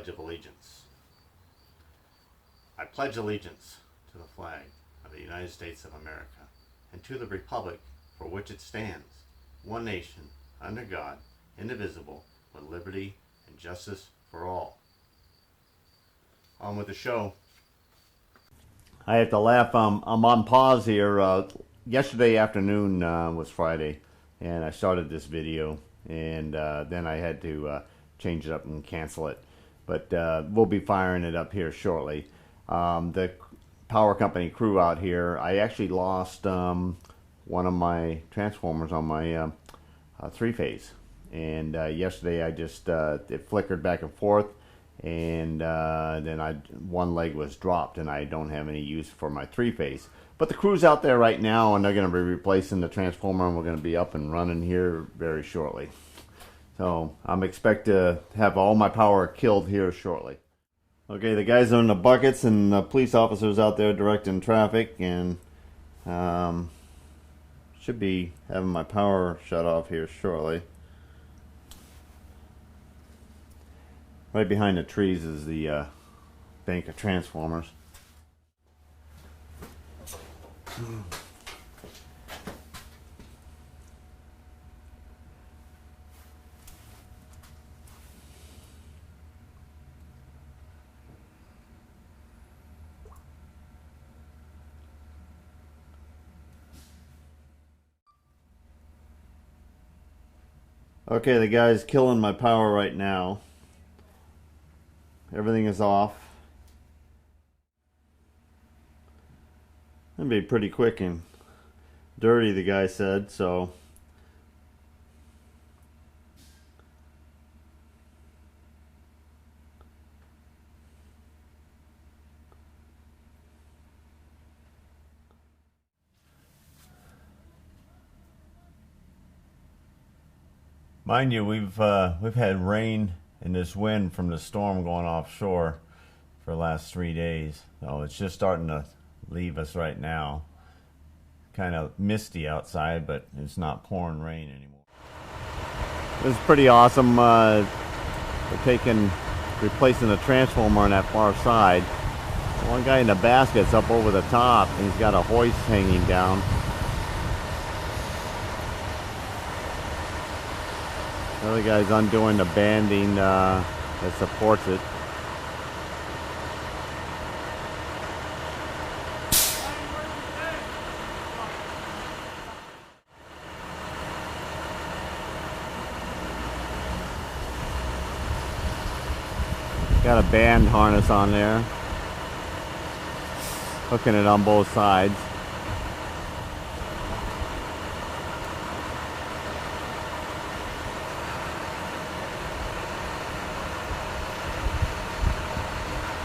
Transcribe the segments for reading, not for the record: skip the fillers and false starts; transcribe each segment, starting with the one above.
Pledge of Allegiance. I pledge allegiance to the flag of the United States of America and to the republic for which it stands, one nation, under God, indivisible, with liberty and justice for all. On with the show. I have to laugh. I'm on pause here. Yesterday afternoon was Friday, and I started this video, and then I had to change it up and cancel it. But we'll be firing it up here shortly. The power company crew out here, I actually lost one of my transformers on my three-phase. And yesterday I just, it flickered back and forth, and then one leg was dropped, and I don't have any use for my three-phase. But the crew's out there right now, and they're going to be replacing the transformer, and we're going to be up and running here very shortly. So I'm expect to have all my power killed here shortly. Okay, the guys are in the buckets, and the police officers out there directing traffic, and should be having my power shut off here shortly. Right behind the trees is the bank of transformers. Okay, the guy's killing my power right now. Everything is off. It'll be pretty quick and dirty, the guy said, so. Mind you, we've had rain and this wind from the storm going offshore for the last 3 days. So it's just starting to leave us right now. Kind of misty outside, but it's not pouring rain anymore. This is pretty awesome. We're replacing the transformer on that far side. One guy in the basket's up over the top, and he's got a hoist hanging down. The other guy's undoing the banding that supports it. Got a band harness on there, hooking it on both sides.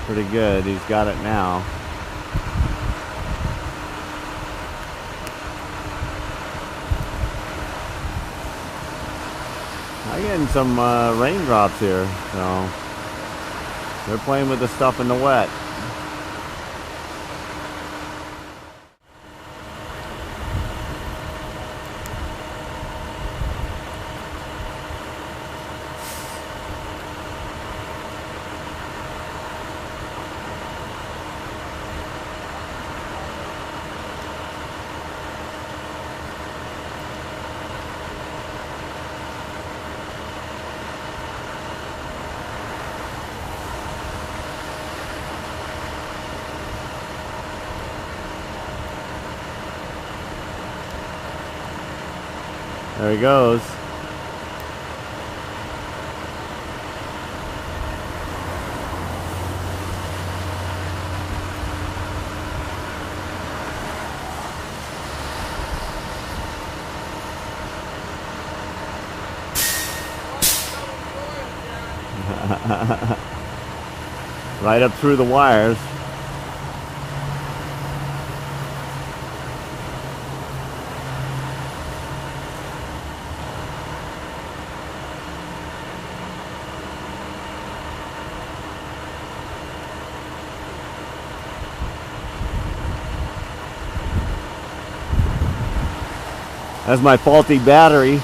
Pretty good, he's got it now. I'm getting some raindrops here, so they're playing with the stuff in the wet. There he goes. Right up through the wires. That's my faulty battery.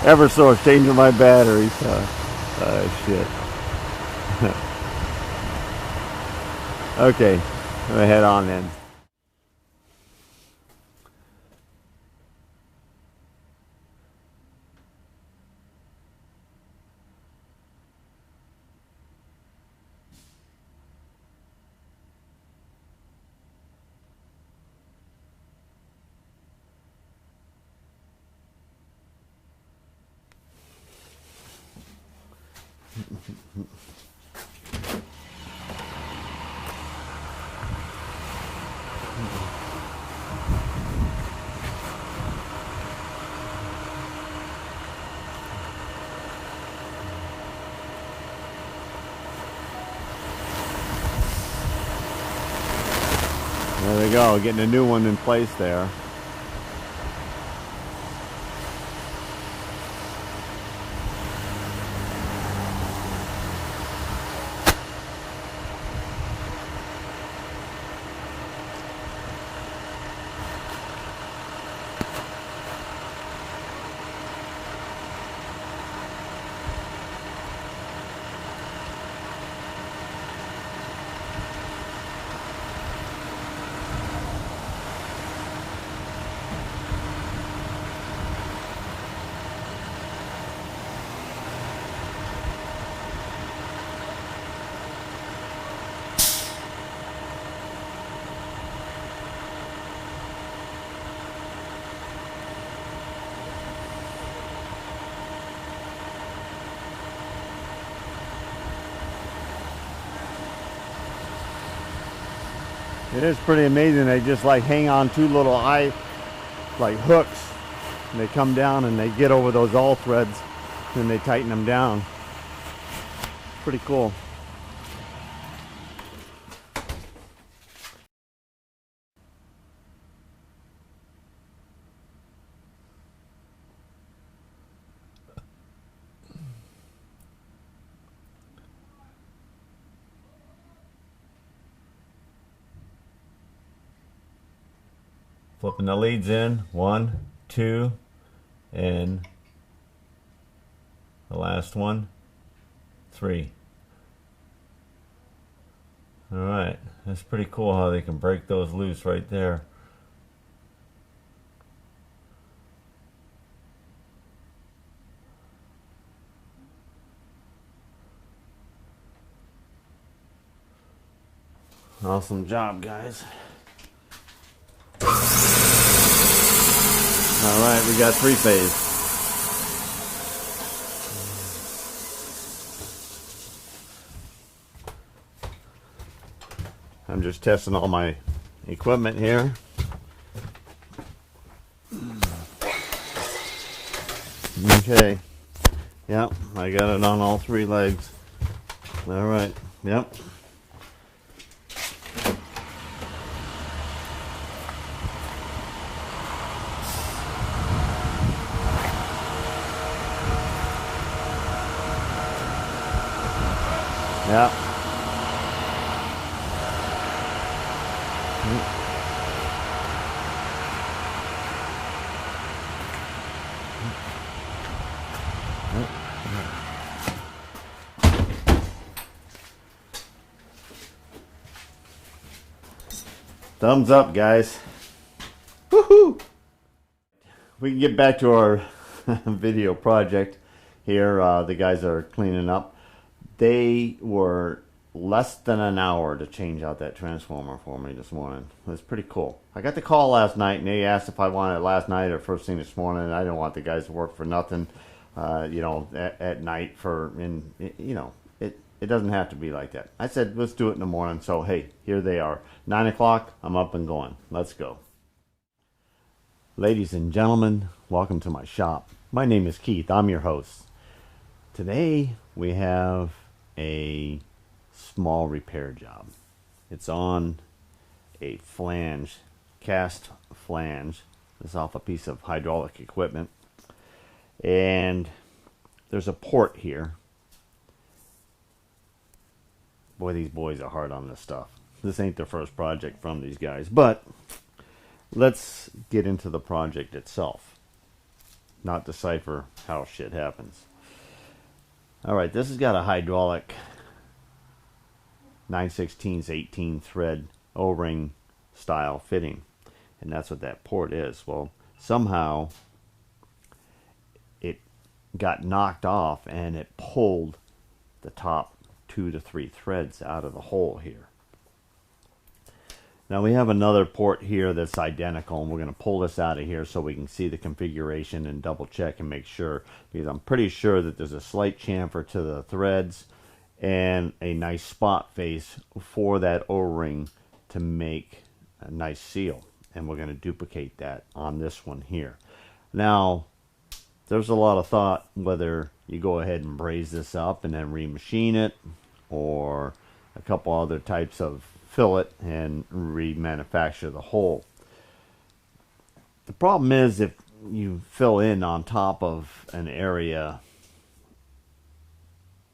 Eversource changing my batteries. Shit. Okay, I'm gonna head on then. There we go, getting a new one in place there. It is pretty amazing. They just like hang on two little like hooks, and they come down and they get over those all threads and they tighten them down. Pretty cool. Flipping the leads in, 1, 2, and the last one, 3. All right, that's pretty cool how they can break those loose right there. Awesome job, guys. All right, we got 3-phase. I'm just testing all my equipment here. Okay. Yep, I got it on all 3 legs. All right. Yep. Yeah. Thumbs up, guys. Woohoo! We can get back to our video project here. The guys are cleaning up. They were less than an hour to change out that transformer for me this morning. It was pretty cool. I got the call last night, and they asked if I wanted it last night or first thing this morning. And I didn't want the guys to work for nothing, you know, at night you know, it doesn't have to be like that. I said, let's do it in the morning. So, hey, here they are. 9 o'clock, I'm up and going. Let's go. Ladies and gentlemen, welcome to my shop. My name is Keith. I'm your host. Today, we have a small repair job. It's on a flange, cast flange. It's off a piece of hydraulic equipment. And there's a port here. Boy, these boys are hard on this stuff. This ain't the first project from these guys, but let's get into the project itself. Not decipher how shit happens. Alright, this has got a hydraulic 9/16 18 thread O-ring style fitting, and that's what that port is. Well, somehow it got knocked off and it pulled the top 2 to 3 threads out of the hole here. Now we have another port here that's identical, and we're going to pull this out of here so we can see the configuration and double check and make sure, because I'm pretty sure that there's a slight chamfer to the threads and a nice spot face for that O-ring to make a nice seal, and we're going to duplicate that on this one here. Now there's a lot of thought whether you go ahead and braze this up and then remachine it, or a couple other types of fillet and remanufacture the hole. The problem is, if you fill in on top of an area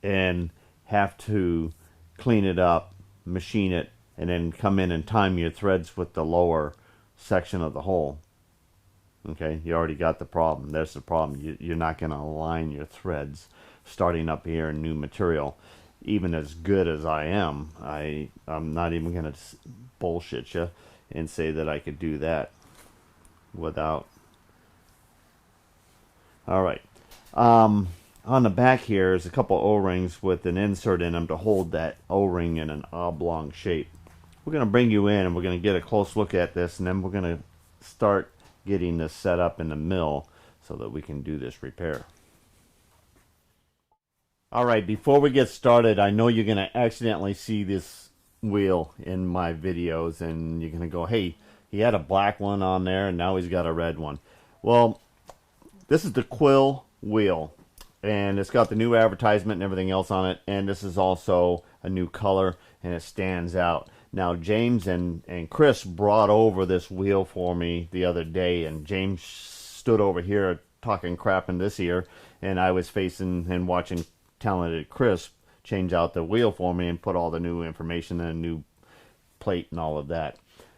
and have to clean it up, machine it, and then come in and time your threads with the lower section of the hole, okay, you already got the problem. There's the problem. You're not going to align your threads starting up here in new material. Even as good as I am, I'm not even going to bullshit you and say that I could do that without. Alright, on the back here is a couple O-rings with an insert in them to hold that O-ring in an oblong shape. We're going to bring you in and we're going to get a close look at this, and then we're going to start getting this set up in the mill so that we can do this repair. Alright, before we get started, I know you're going to accidentally see this wheel in my videos, and you're going to go, hey, he had a black one on there and now he's got a red one. Well, this is the Quill wheel, and it's got the new advertisement and everything else on it, and this is also a new color, and it stands out. Now, James and Chris brought over this wheel for me the other day, and James stood over here talking crap in this ear, and I was facing and watching talented Chris change out the wheel for me and put all the new information and a new plate and all of that.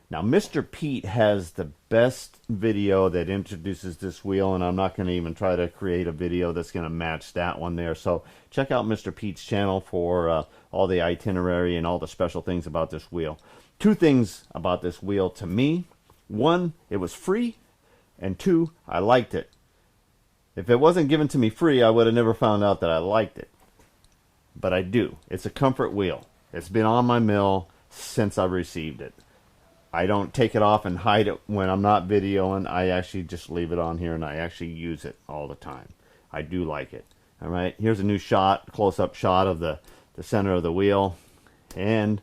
Now, Mr. Pete has the best video that introduces this wheel, and I'm not going to even try to create a video that's going to match that one there. So check out Mr. Pete's channel for all the itinerary and all the special things about this wheel. Two things about this wheel to me. One, it was free, and two, I liked it. If it wasn't given to me free, I would have never found out that I liked it. But I do. It's a comfort wheel. It's been on my mill since I received it. I don't take it off and hide it when I'm not videoing. I actually just leave it on here, and I actually use it all the time. I do like it. Alright, here's a new shot, close-up shot of the center of the wheel. And,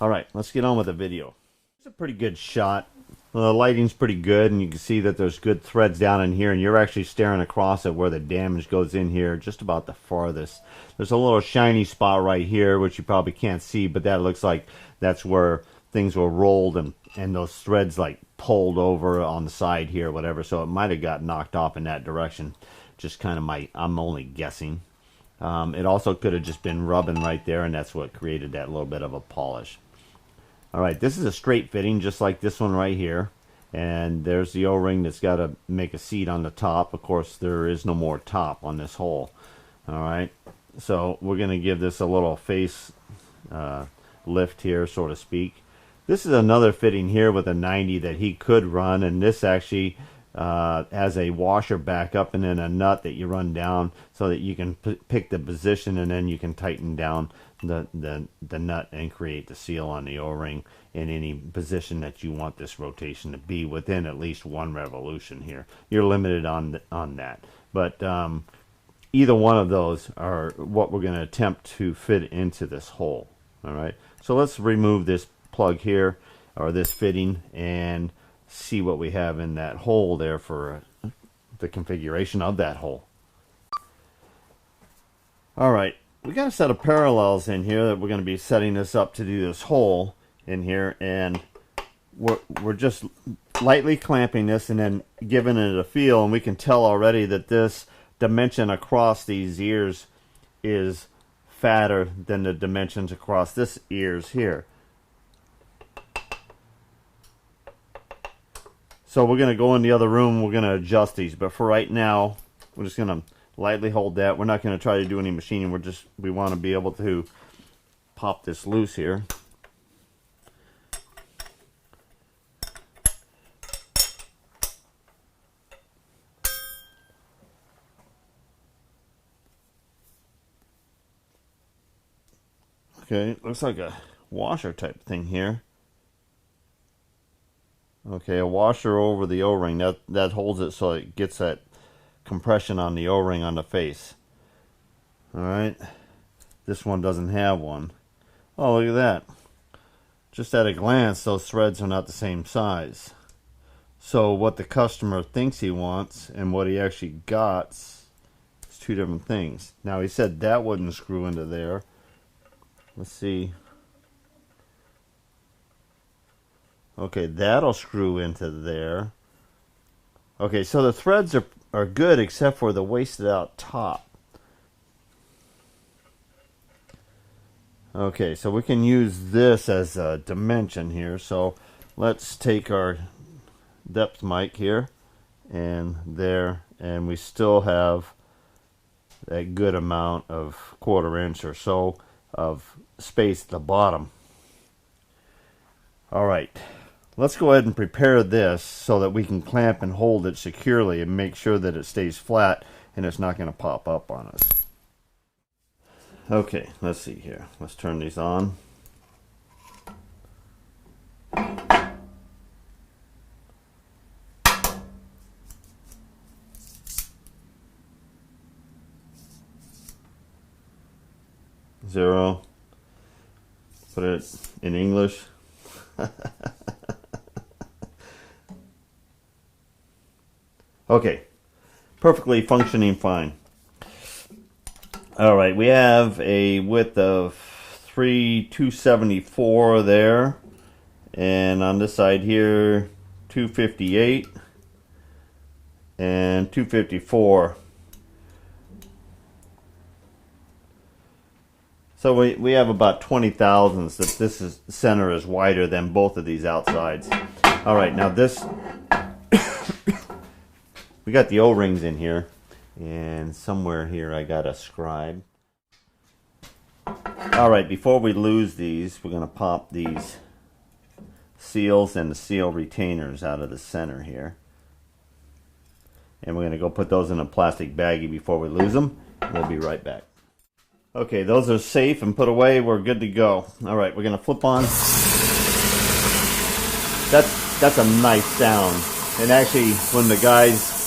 alright, let's get on with the video. It's a pretty good shot. The lighting's pretty good, and you can see that there's good threads down in here, and you're actually staring across at where the damage goes in here, just about the farthest. There's a little shiny spot right here, which you probably can't see, but that looks like that's where things were rolled and those threads like pulled over on the side here, whatever, so it might have got knocked off in that direction. Just kind of I'm only guessing. It also could have just been rubbing right there, and that's what created that little bit of a polish. Alright, this is a straight fitting, just like this one right here. And there's the O-ring that's got to make a seat on the top. Of course, there is no more top on this hole. Alright, so we're going to give this a little face lift here, so to speak. This is another fitting here with a 90 that he could run, and this actually has a washer back up and then a nut that you run down so that you can pick the position, and then you can tighten down the nut and create the seal on the O-ring in any position that you want this rotation to be within at least one revolution here. You're limited on that, but either one of those are what we're going to attempt to fit into this hole. Alright, so let's remove this plug here, or this fitting, and see what we have in that hole there for the configuration of that hole. Alright, we got a set of parallels in here that we're going to be setting this up to do this hole in here, and we're just lightly clamping this and then giving it a feel, and we can tell already that this dimension across these ears is fatter than the dimensions across this ears here. So we're going to go in the other room, we're going to adjust these, but for right now we're just going to lightly hold that. We're not going to try to do any machining. We want to be able to pop this loose here. Okay, looks like a washer type thing here. Okay, a washer over the O-ring. That holds it so it gets that compression on the O-ring on the face. Alright. This one doesn't have one. Oh, look at that. Just at a glance, those threads are not the same size. So what the customer thinks he wants and what he actually got is two different things. Now, he said that wouldn't screw into there. Let's see. Okay, that'll screw into there. Okay, so the threads are good except for the wasted out top. Okay, so we can use this as a dimension here. So let's take our depth mic here and there, and we still have a good amount of 1/4 inch or so of space at the bottom. Alright, let's go ahead and prepare this so that we can clamp and hold it securely and make sure that it stays flat and it's not going to pop up on us. Okay, let's see here. Let's turn these on. Zero. Put it in English. Okay, perfectly functioning fine. All right, we have a width of 274 there, and on this side here 258 and 254. So we have about 20 thousandths that this center is wider than both of these outsides. All right, now this, we got the O-rings in here, and somewhere here I got a scribe. All right, before we lose these, we're going to pop these seals and the seal retainers out of the center here. And we're going to go put those in a plastic baggie before we lose them. We'll be right back. Okay, those are safe and put away. We're good to go. All right, we're going to flip on. That's a nice sound. And actually, when the guys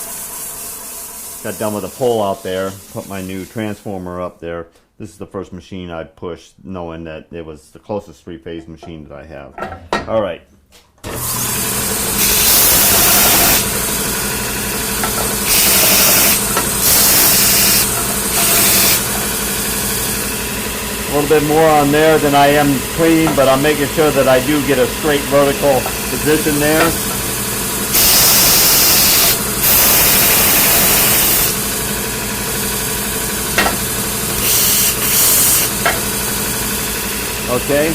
got done with the pole out there, put my new transformer up there, this is the first machine I pushed, knowing that it was the closest three-phase machine that I have. All right. A little bit more on there than I am cleaning, but I'm making sure that I do get a straight vertical position there. Okay.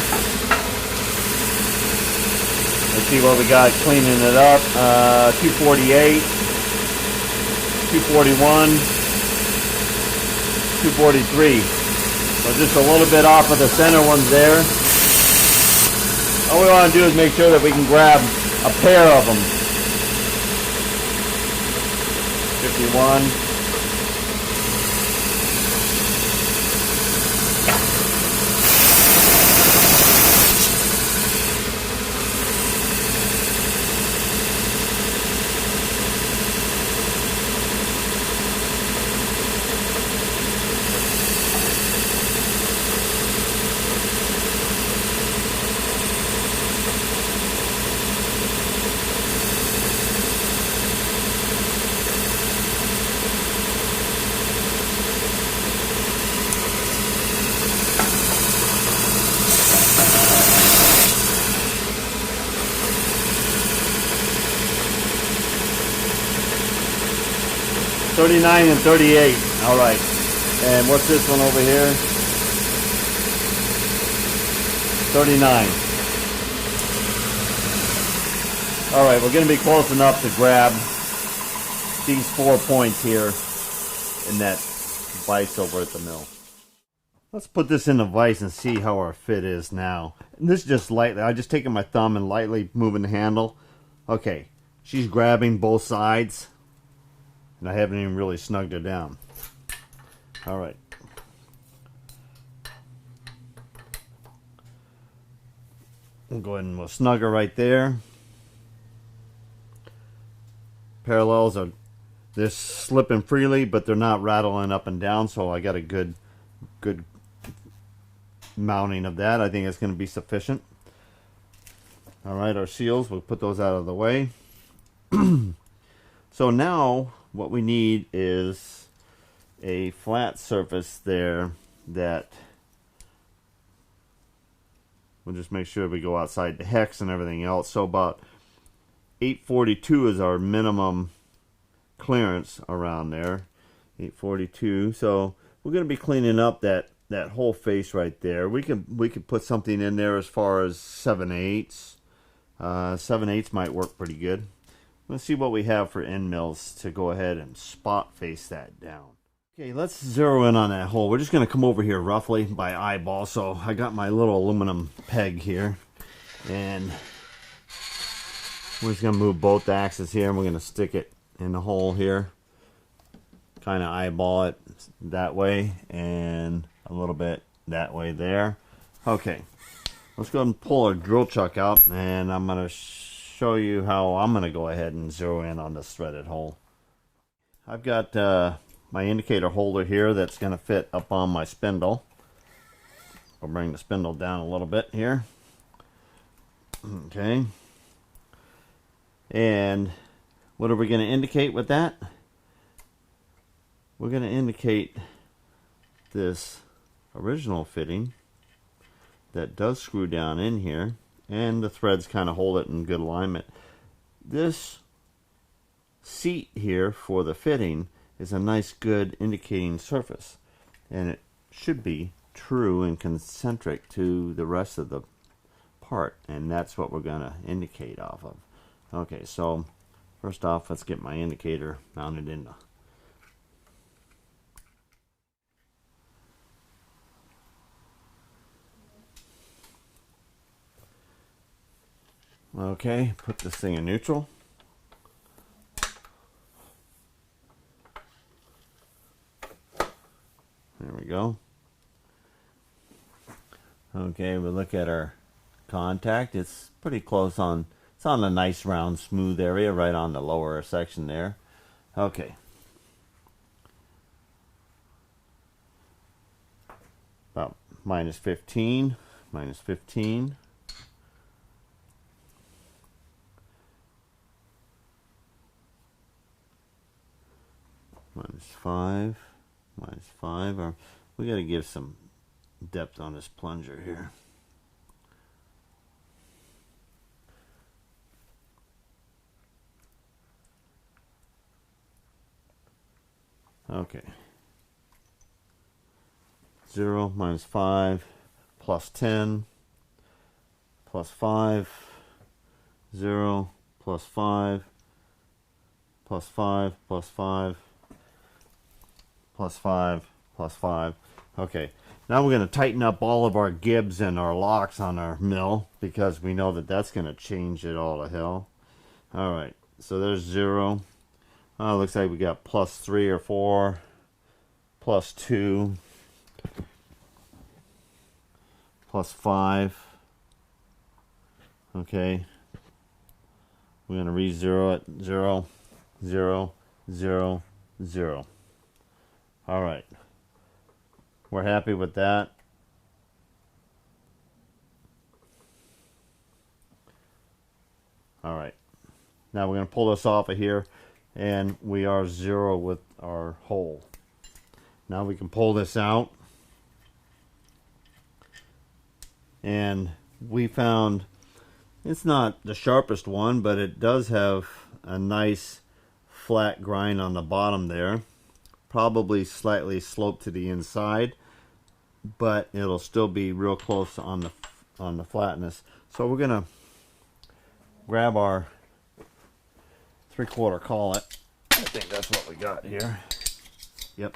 Let's see what we got cleaning it up. 248, 241, 243. So just a little bit off of the center ones there. All we want to do is make sure that we can grab a pair of them. 51. $39 and $38. All right. And what's this one over here? $39. All right, we're going to be close enough to grab these 4 points here. in that vise over at the mill. Let's put this in the vise and see how our fit is now. And this is just lightly. I just taken my thumb and lightly moving the handle. Okay, she's grabbing both sides, and I haven't even really snugged her down. All right. We'll go ahead and we'll snug her right there. Parallels are, they're slipping freely, but they're not rattling up and down, so I got a good mounting of that. I think it's going to be sufficient. All right, our seals, we'll put those out of the way. So now what we need is a flat surface there that we'll just make sure we go outside the hex and everything else. So about 842 is our minimum clearance around there. 842. So we're going to be cleaning up that whole face right there. We could put something in there as far as 7/8. 7/8 might work pretty good. Let's see what we have for end mills to go ahead and spot face that down. Okay, let's zero in on that hole. We're just going to come over here roughly by eyeball. So I got my little aluminum peg here, and we're just going to move both axes here, and we're going to stick it in the hole here. Kind of eyeball it that way, and a little bit that way there. Okay, let's go ahead and pull our drill chuck out, and I'm going to show you how I'm going to go ahead and zero in on this threaded hole. I've got my indicator holder here that's going to fit up on my spindle. I'll bring the spindle down a little bit here. Okay. And what are we going to indicate with that? We're going to indicate this original fitting that does screw down in here, and the threads kind of hold it in good alignment. This seat here for the fitting is a nice good indicating surface, and it should be true and concentric to the rest of the part, and that's what we're going to indicate off of. Okay, so first off, let's get my indicator mounted in. Okay, put this thing in neutral. There we go. Okay, we look at our contact. It's pretty close on, it's on a nice round smooth area right on the lower section there. Okay. About minus 15, minus 15. Minus 5, minus 5. We got to give some depth on this plunger here. Okay. 0 minus 5 plus 10 plus 5. 0 plus 5 plus 5 plus 5 plus 5 plus 5. Okay, now we're going to tighten up all of our gibs and our locks on our mill, because we know that that's going to change it all to hell. Alright, so there's 0. Looks like we got plus 3 or 4, plus 2, plus 5. Okay, we're going to re-zero it. 0, 0, 0, 0. All right, we're happy with that. All right, now we're going to pull this off of here, and we are 0 with our hole. Now we can pull this out, and we found it's not the sharpest one, but it does have a nice flat grind on the bottom there. Probably slightly sloped to the inside, but it'll still be real close on the flatness. So we're gonna grab our 3/4 collet. I think that's what we got here. Yep.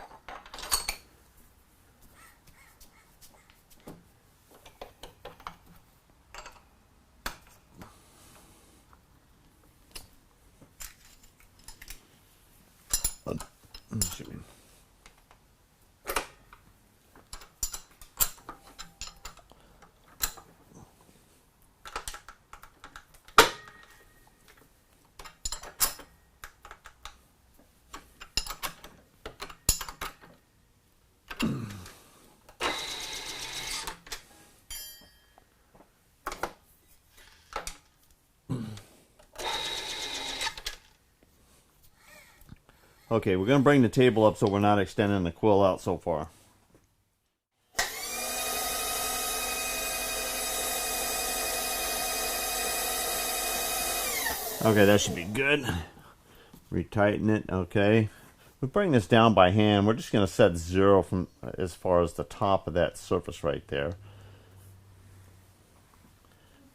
Okay, we're going to bring the table up so we're not extending the quill out so far. Okay, that should be good. Retighten it, okay. We bring this down by hand. We're just going to set 0 from as far as the top of that surface right there.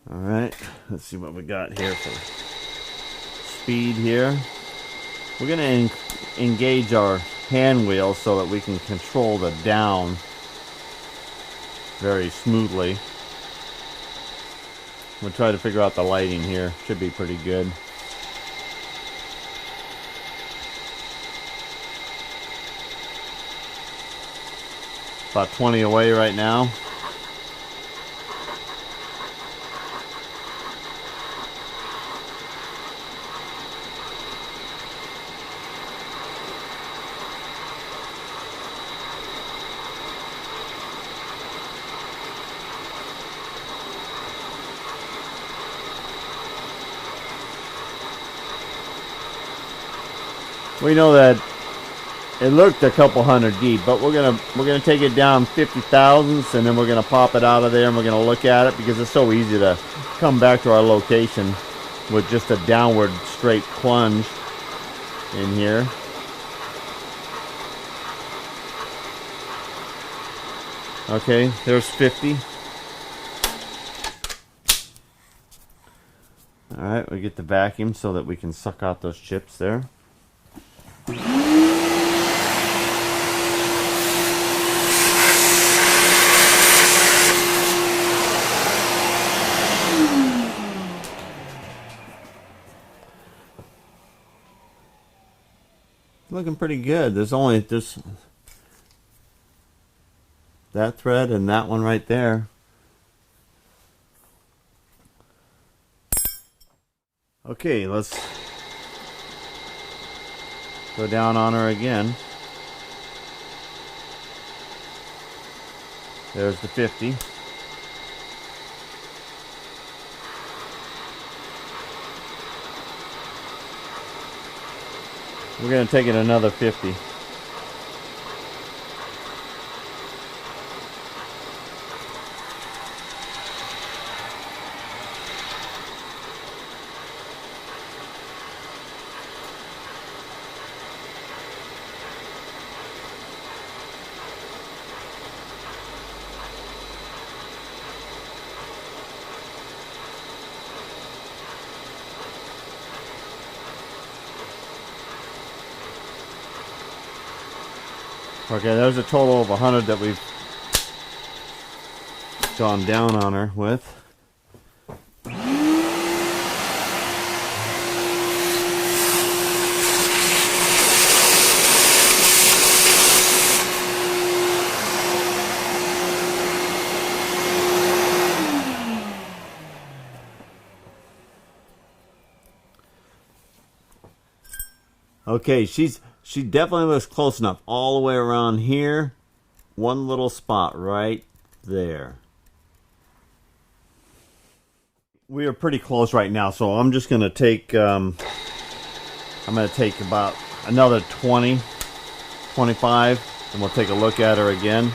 Alright, let's see what we got here for speed here. We're going to engage our hand wheel so that we can control the down very smoothly. We'll try to figure out the lighting here. Should be pretty good. About 20 away right now. We know that it looked a couple hundred deep, but we're gonna take it down 50 thousandths, and then we're gonna pop it out of there, and we're gonna look at it because it's so easy to come back to our location with just a downward straight plunge in here. Okay, there's 50. All right, we get the vacuum so that we can suck out those chips there. Looking pretty good. There's that thread and that one right there. Okay, let's go down on her again. There's the 50. We're going to take it another 50. Okay, there's a total of 100 that we've gone down on her with. Okay, she definitely looks close enough. All the way around here. One little spot right there. We are pretty close right now, so I'm just going to take I'm going to take about another 20, 25, and we'll take a look at her again.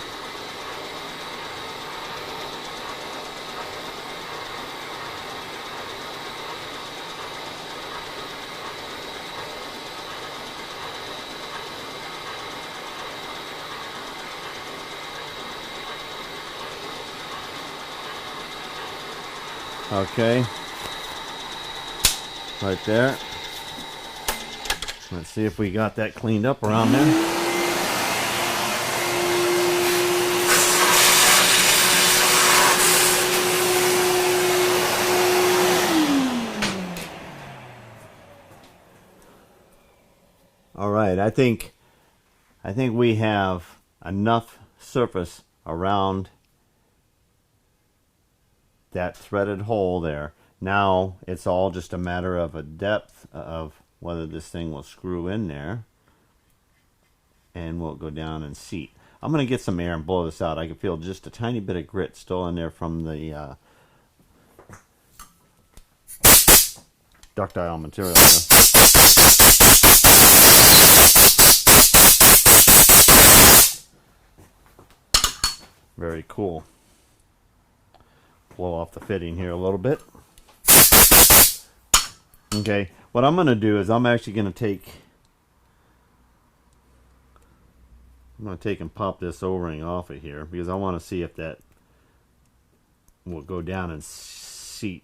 Okay, right there. Let's see if we got that cleaned up around there. I think we have enough surface around that threaded hole there. Now it's all just a matter of a depth of whether this thing will screw in there and will go down and seat. I'm going to get some air and blow this out. I can feel just a tiny bit of grit still in there from the ductile material there. Very cool. Blow off the fitting here a little bit. Okay, what I'm going to do is I'm actually going to take and pop this O-ring off of here because I want to see if that will go down and seat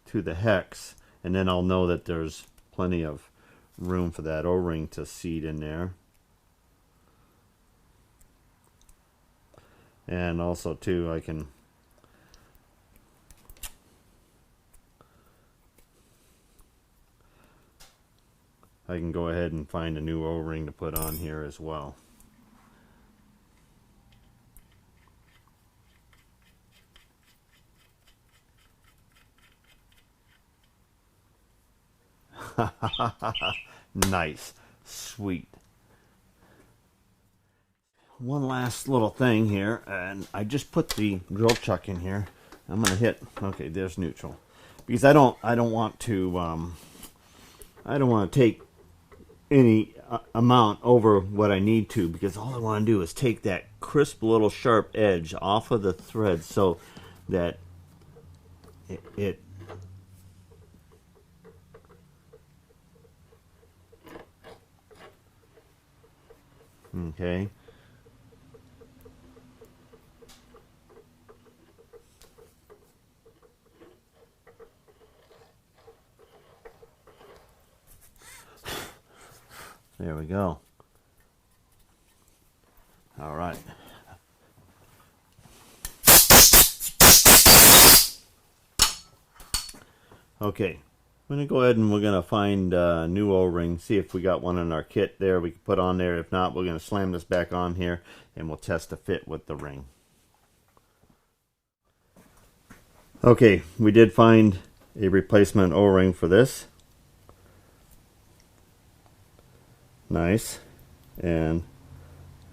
to the hex, and then I'll know that there's plenty of room for that O-ring to seat in there. And also too, I can go ahead and find a new O-ring to put on here as well. Nice. Sweet. One last little thing here, and I just put the drill chuck in here. I'm gonna hit, okay, there's neutral, because I don't want to take any amount over what I need to, because all I want to do is take that crisp little sharp edge off of the thread so that it okay. There we go. All right. Okay. I'm going to go ahead and we're going to find a new O-ring, see if we got one in our kit there we can put on there. If not, we're going to slam this back on here and we'll test the fit with the ring. Okay, we did find a replacement O-ring for this. Nice. And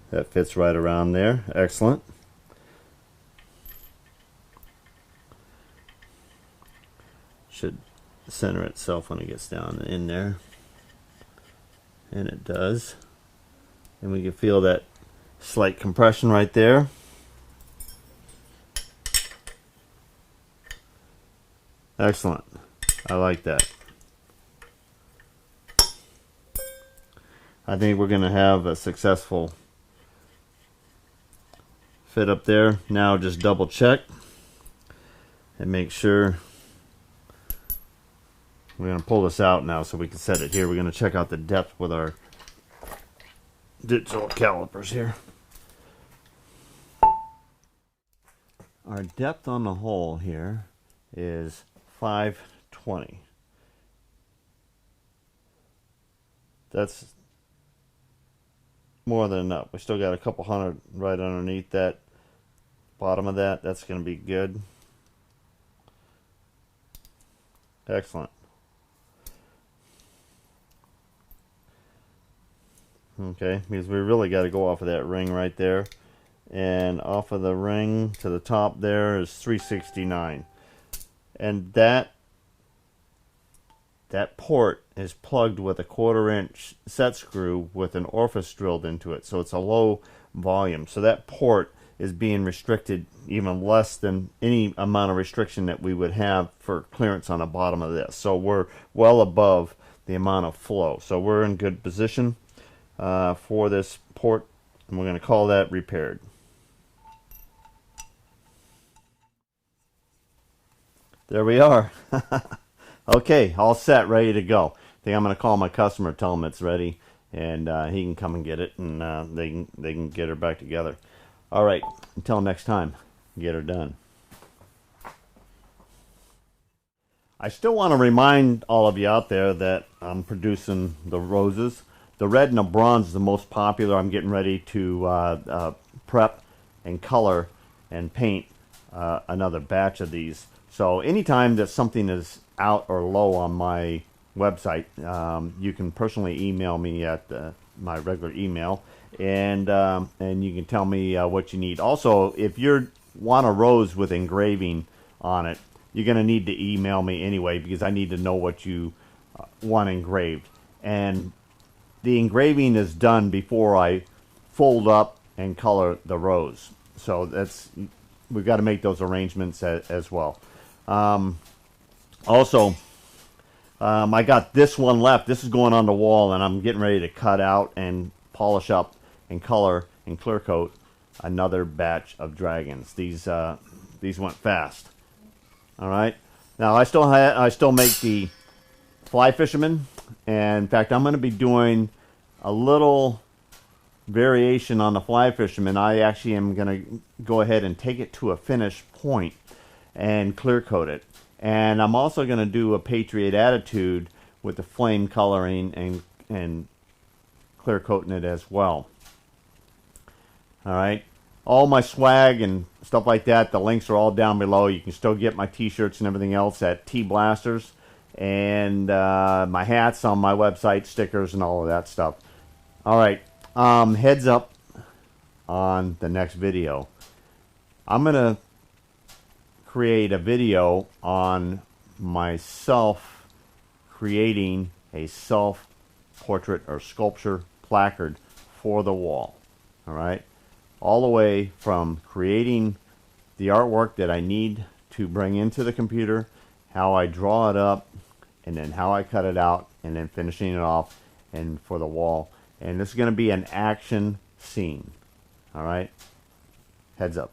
that fits right around there. Excellent. Should center itself when it gets down in there. And it does. And we can feel that slight compression right there. Excellent. I like that. I think we're going to have a successful fit up there. Now just double check and make sure. We're going to pull this out now so we can set it here. We're going to check out the depth with our digital calipers here. Our depth on the hole here is 520. That's more than enough. We still got a couple hundred right underneath that bottom of that. That's going to be good. Excellent. Okay, because we really got to go off of that ring right there, and off of the ring to the top there is 369, and that port is plugged with a 1/4 inch set screw with an orifice drilled into it, so it's a low volume. So that port is being restricted even less than any amount of restriction that we would have for clearance on the bottom of this. So we're well above the amount of flow. So we're in good position for this port, and we're going to call that repaired. There we are. Okay, all set, ready to go. I think I'm going to call my customer, tell him it's ready, and he can come and get it, and they can get her back together. All right, until next time, get her done. I still want to remind all of you out there that I'm producing the roses. The red and the bronze is the most popular. I'm getting ready to prep and color and paint another batch of these. So anytime that something is out or low on my website, you can personally email me at my regular email, and you can tell me what you need. Also, if you want a rose with engraving on it, you're going to need to email me anyway, because I need to know what you want engraved. And the engraving is done before I fold up and color the rose. So we've got to make those arrangements as well. Also, I got this one left. This is going on the wall, and I'm getting ready to cut out and polish up and color and clear coat another batch of dragons. These went fast. All right. Now I still make the fly fisherman, and in fact I'm going to be doing a little variation on the fly fisherman. I actually am going to go ahead and take it to a finished point and clear coat it. And I'm also going to do a Patriot Attitude with the flame coloring and clear coating it as well. All right. All my swag and stuff like that, the links are all down below. You can still get my t-shirts and everything else at T-Blasters. And my hats on my website, stickers and all of that stuff. All right. Heads up on the next video. I'm going to create a video on myself creating a self-portrait or sculpture placard for the wall. All right. All the way from creating the artwork that I need to bring into the computer, how I draw it up, and then how I cut it out, and then finishing it off and for the wall. And this is going to be an action scene. All right. Heads up.